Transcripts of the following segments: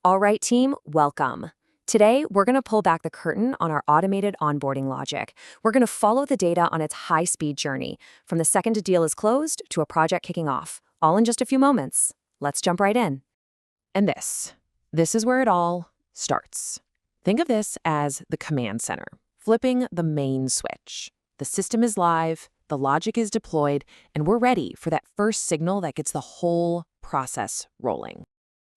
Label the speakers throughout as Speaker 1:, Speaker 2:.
Speaker 1: All right, team, welcome. Today, we're going to pull back the curtain on our automated onboarding logic. We're going to follow the data on its high-speed journey, from the second a deal is closed to a project kicking off, all in just a few moments. Let's jump right in.
Speaker 2: And this is where it all starts. Think of this as the command center, flipping the main switch. The system is live, the logic is deployed, and we're ready for that first signal that gets the whole process rolling.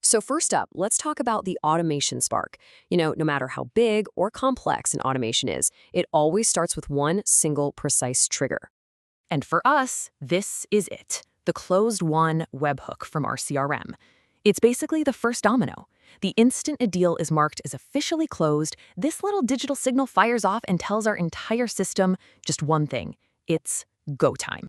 Speaker 1: So first up, let's talk about the automation spark. No matter how big or complex an automation is, it always starts with one single precise trigger.
Speaker 2: And for us, this is it, the closed-won webhook from our CRM. It's basically the first domino. The instant a deal is marked as officially closed, this little digital signal fires off and tells our entire system just one thing. It's go time.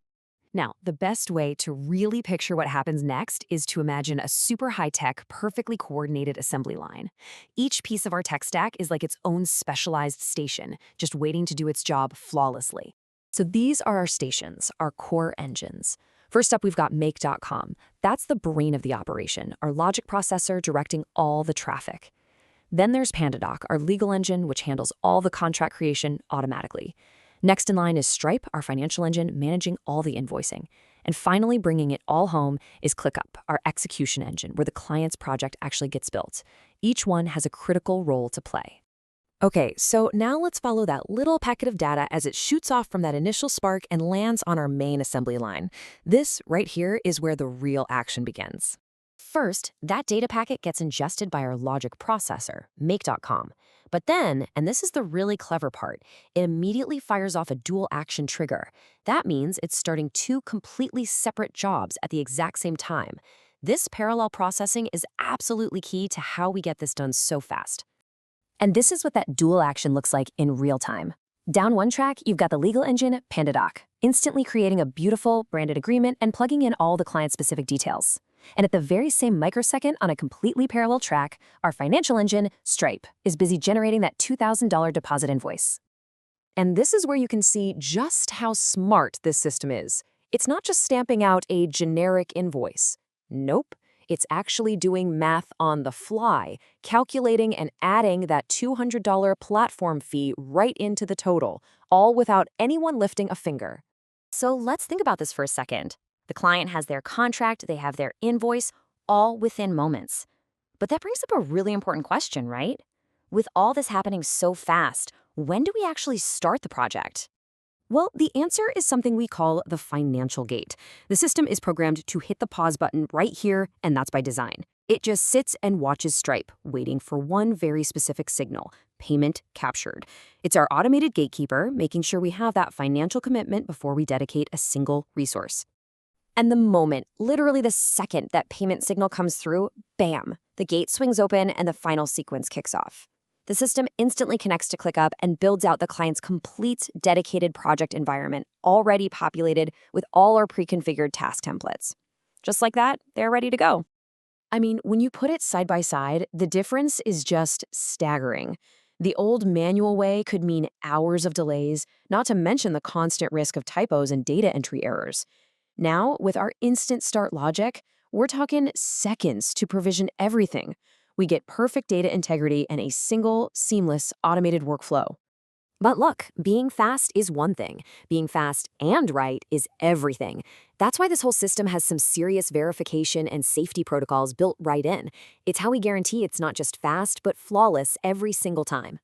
Speaker 1: Now, the best way to really picture what happens next is to imagine a super high-tech, perfectly coordinated assembly line. Each piece of our tech stack is like its own specialized station, just waiting to do its job flawlessly. So these are our stations, our core engines. First up, we've got Make.com. That's the brain of the operation, our logic processor directing all the traffic. Then there's PandaDoc, our legal engine, which handles all the contract creation automatically. Next in line is Stripe, our financial engine, managing all the invoicing. And finally, bringing it all home is ClickUp, our execution engine, where the client's project actually gets built. Each one has a critical role to play. Okay, so now let's follow that little packet of data as it shoots off from that initial spark and lands on our main assembly line. This right here is where the real action begins. First, that data packet gets ingested by our logic processor, Make.com. But then, and this is the really clever part, it immediately fires off a dual action trigger. That means it's starting two completely separate jobs at the exact same time. This parallel processing is absolutely key to how we get this done so fast. And this is what that dual action looks like in real time. Down one track, you've got the legal engine, PandaDoc, instantly creating a beautiful branded agreement and plugging in all the client-specific details. And at the very same microsecond on a completely parallel track, our financial engine, Stripe, is busy generating that $2,000 deposit invoice. And this is where you can see just how smart this system is. It's not just stamping out a generic invoice. Nope. It's actually doing math on the fly, calculating and adding that $200 platform fee right into the total, all without anyone lifting a finger. So let's think about this for a second. The client has their contract, they have their invoice, all within moments. But that brings up a really important question, right? With all this happening so fast, when do we actually start the project? Well, the answer is something we call the financial gate. The system is programmed to hit the pause button right here, and that's by design. It just sits and watches Stripe, waiting for one very specific signal: payment captured. It's our automated gatekeeper, making sure we have that financial commitment before we dedicate a single resource. And the moment, literally the second that payment signal comes through, bam, the gate swings open and the final sequence kicks off. The system instantly connects to ClickUp and builds out the client's complete dedicated project environment, already populated with all our pre-configured task templates. Just like that, they're ready to go. I mean, when you put it side by side, the difference is just staggering. The old manual way could mean hours of delays, not to mention the constant risk of typos and data entry errors. Now, with our instant start logic, we're talking seconds to provision everything. We get perfect data integrity and a single, seamless, automated workflow. But look, being fast is one thing. Being fast and right is everything. That's why this whole system has some serious verification and safety protocols built right in. It's how we guarantee it's not just fast, but flawless every single time.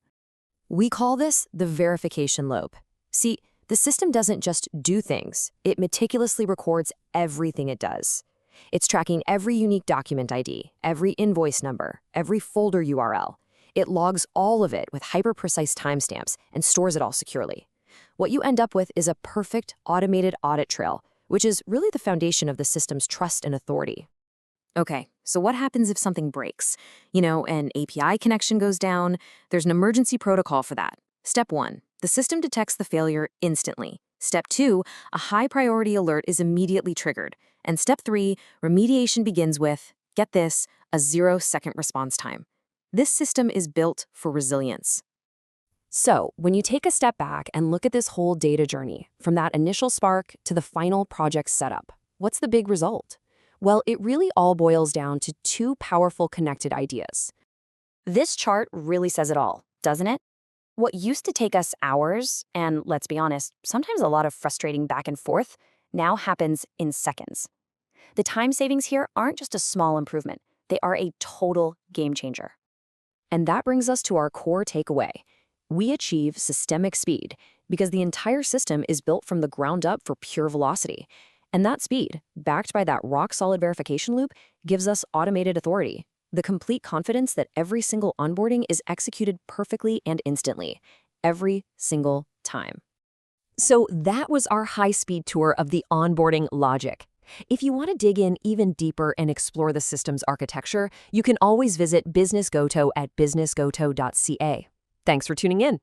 Speaker 1: We call this the verification loop. See, the system doesn't just do things. It meticulously records everything it does. It's tracking every unique document ID, every invoice number, every folder URL. It logs all of it with hyper-precise timestamps and stores it all securely. What you end up with is a perfect automated audit trail, which is really the foundation of the system's trust and authority. Okay, so what happens if something breaks? An API connection goes down. There's an emergency protocol for that. Step 1, the system detects the failure instantly. Step 2, a high-priority alert is immediately triggered. And Step 3, remediation begins with, get this, a 0-second response time. This system is built for resilience. So, when you take a step back and look at this whole data journey, from that initial spark to the final project setup, what's the big result? Well, it really all boils down to two powerful connected ideas. This chart really says it all, doesn't it? What used to take us hours, and let's be honest, sometimes a lot of frustrating back and forth, now happens in seconds. The time savings here aren't just a small improvement, they are a total game changer. And that brings us to our core takeaway. We achieve systemic speed because the entire system is built from the ground up for pure velocity. And that speed, backed by that rock-solid verification loop, gives us automated authority, the complete confidence that every single onboarding is executed perfectly and instantly, every single time. So that was our high-speed tour of the onboarding logic. If you want to dig in even deeper and explore the system's architecture, you can always visit Business Goto at businessgoto.ca. Thanks for tuning in.